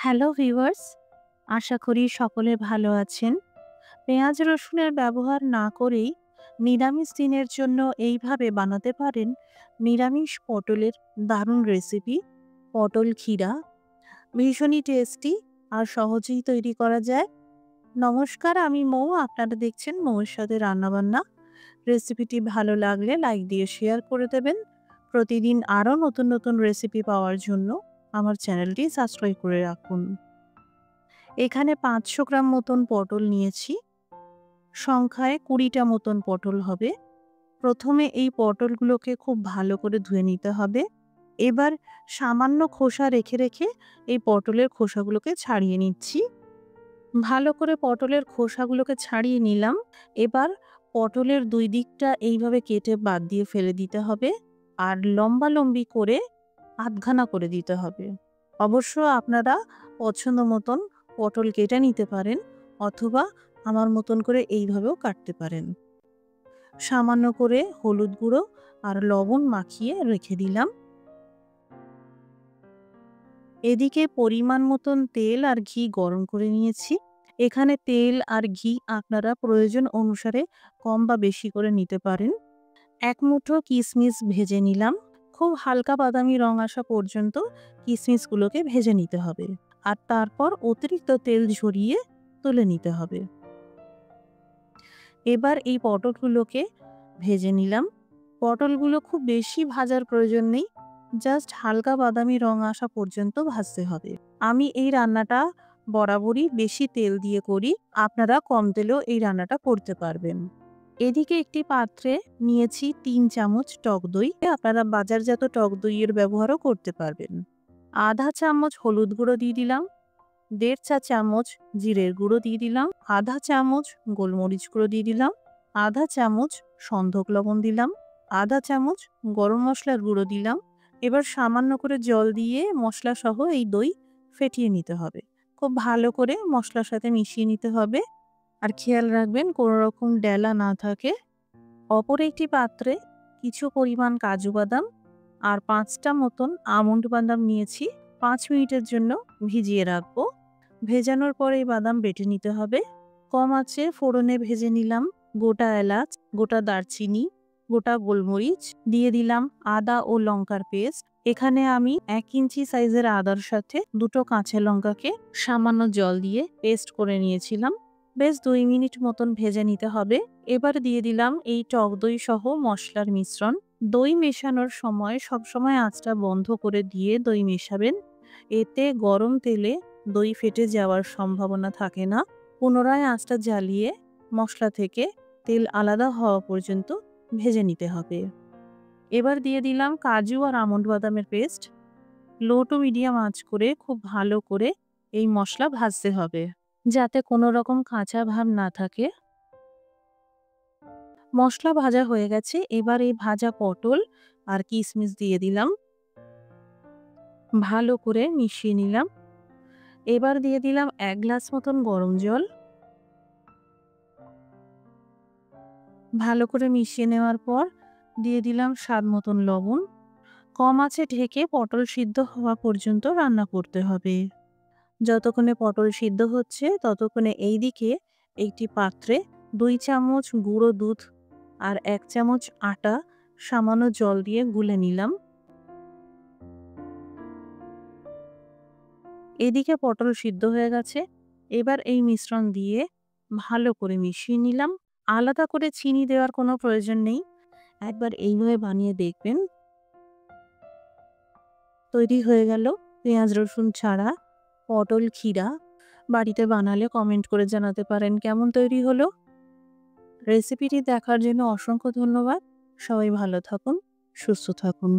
Hello viewers, আশা করি সকলে ভালো আছেন। পেঁয়াজ রসুনের ব্যবহার না করেই নিরামিষ দিনের জন্য এইভাবে বানাতে পারেন নিরামিষ পটলের দারুণ রেসিপি পটল ক্ষীরা। ভীষণই টেস্টি আর সহজেই তৈরি করা যায়। নমস্কার, আমি মৌ। আপনারা দেখছেন মৌয়ের সাথে রান্নাবান্না। রেসিপিটি ভালো লাগলে লাইক দিয়ে শেয়ার করে দেবেন। প্রতিদিন আরও নতুন নতুন রেসিপি পাওয়ার জন্য আমার চ্যানেলটি সাবস্ক্রাইব করে রাখুন। এখানে ৫০০ গ্রাম মতন পটল নিয়েছি। সংখ্যায় ২০টা মতন পটল হবে। প্রথমে এই পটলগুলোকে খুব ভালো করে ধুয়ে নিতে হবে। এবার সামান্য খোসা রেখে রেখে এই পটলের খোসাগুলোকে ছাড়িয়ে নিচ্ছি। ভালো করে পটলের খোসাগুলোকে ছাড়িয়ে নিলাম। এবার পটলের ২ দিকটা এইভাবে কেটে বাদ দিয়ে ফেলে দিতে হবে। আর লম্বালম্বি করে আধখানা করে দিতে হবে। অবশ্য আপনারা পছন্দ মতন পটল কেটে নিতে পারেন, অথবা আমার মতন করে এইভাবেও কাটতে পারেন। সামান্য করে হলুদ গুঁড়ো আর লবণ মাখিয়ে রেখে দিলাম। এদিকে পরিমাণ মতন তেল আর ঘি গরম করে নিয়েছি। এখানে তেল আর ঘি আপনারা প্রয়োজন অনুসারে কম বা বেশি করে নিতে পারেন। ১ মুঠো কিশমিশ ভেজে নিলাম। খুব হালকা বাদামি রং আসা পর্যন্ত কিশমিশগুলোকে ভেজে নিতে হবে। আর তারপর অতিরিক্ত তেল ঝরিয়ে তুলে নিতে হবে। এবার এই পটলগুলোকে ভেজে নিলাম। পটলগুলো খুব বেশি ভাজার প্রয়োজন নেই, জাস্ট হালকা বাদামি রং আসা পর্যন্ত ভাজতে হবে। আমি এই রান্নাটা বরাবরই বেশি তেল দিয়ে করি, আপনারা কম তেলেও এই রান্নাটা করতে পারবেন। এদিকে একটি পাত্রে নিয়েছি ৩ চামচ টক দই। আপনারা বাজারজাত টক দইয়ের ব্যবহারও করতে পারবেন। আধা চামচ হলুদ গুঁড়ো দিয়ে দিলাম। ১.৫ চা চামচ জিরের গুঁড়ো দিয়ে দিলাম। আধা চামচ গোলমরিচ গুঁড়ো দিয়ে দিলাম। আধা চামচ সন্ধক লবণ দিলাম। আধা চামচ গরম মশলার গুঁড়ো দিলাম। এবার সামান্য করে জল দিয়ে মশলা সহ এই দই ফেটিয়ে নিতে হবে। খুব ভালো করে মশলার সাথে মিশিয়ে নিতে হবে। আর খেয়াল রাখবেন কোনো রকম ডেলা না থাকে। অপর একটি পাত্রে কিছু পরিমাণ কাজু বাদাম আর ৫টা মতন আমন্ড বাদাম নিয়েছি। ৫ মিনিটের জন্য ভিজিয়ে রাখবো। ভেজানোর পরে এই বাদাম বেটে নিতে হবে। কম আঁচে ফোড়নে ভেজে নিলাম গোটা এলাচ, গোটা দারচিনি, গোটা গোলমরিচ, দিয়ে দিলাম আদা ও লঙ্কার পেস্ট। এখানে আমি ১ ইঞ্চি সাইজের আদার সাথে ২টো কাঁচা লঙ্কাকে সামান্য জল দিয়ে পেস্ট করে নিয়েছিলাম। বেশ ২ মিনিট মতন ভেজে নিতে হবে। এবার দিয়ে দিলাম এই টক দই সহ মশলার মিশ্রণ। দই মেশানোর সময় সবসময় আঁচটা বন্ধ করে দিয়ে দই মেশাবেন। এতে গরম তেলে দই ফেটে যাওয়ার সম্ভাবনা থাকে না। পুনরায় আঁচটা জ্বালিয়ে মশলা থেকে তেল আলাদা হওয়া পর্যন্ত ভেজে নিতে হবে। এবার দিয়ে দিলাম কাজু আর আমন্ড বাদামের পেস্ট। লো টু মিডিয়াম আঁচ করে খুব ভালো করে এই মশলা ভাজতে হবে, যাতে কোনো রকম কাঁচা ভাব না থাকে। মশলা ভাজা হয়ে গেছে। এবার এই ভাজা পটল আর কিশমিশ দিয়ে দিলাম। ভালো করে মিশিয়ে নিলাম। এবার দিয়ে দিলাম ১ গ্লাস মতন গরম জল। ভালো করে মিশিয়ে নেওয়ার পর দিয়ে দিলাম স্বাদ মতন লবণ। কম আঁচে ঢেকে পটল সিদ্ধ হওয়া পর্যন্ত রান্না করতে হবে। যতক্ষণে পটল সিদ্ধ হচ্ছে ততক্ষণে এইদিকে একটি পাত্রে ২ চামচ গুঁড়ো দুধ আর ১ চামচ আটা সামান্য জল দিয়ে গুলে নিলাম। এদিকে পটল সিদ্ধ হয়ে গেছে। এবার এই মিশ্রণ দিয়ে ভালো করে মিশিয়ে নিলাম। আলাদা করে চিনি দেওয়ার কোনো প্রয়োজন নেই। একবার এইভাবে বানিয়ে দেখবেন। তৈরি হয়ে গেল পেঁয়াজ রসুন ছাড়া পটল ক্ষীরা। বাড়িতে বানালে কমেন্ট করে জানাতে পারেন কেমন তৈরি হলো। রেসিপিটি দেখার জন্য অসংখ্য ধন্যবাদ। সবাই ভালো থাকুন, সুস্থ থাকুন।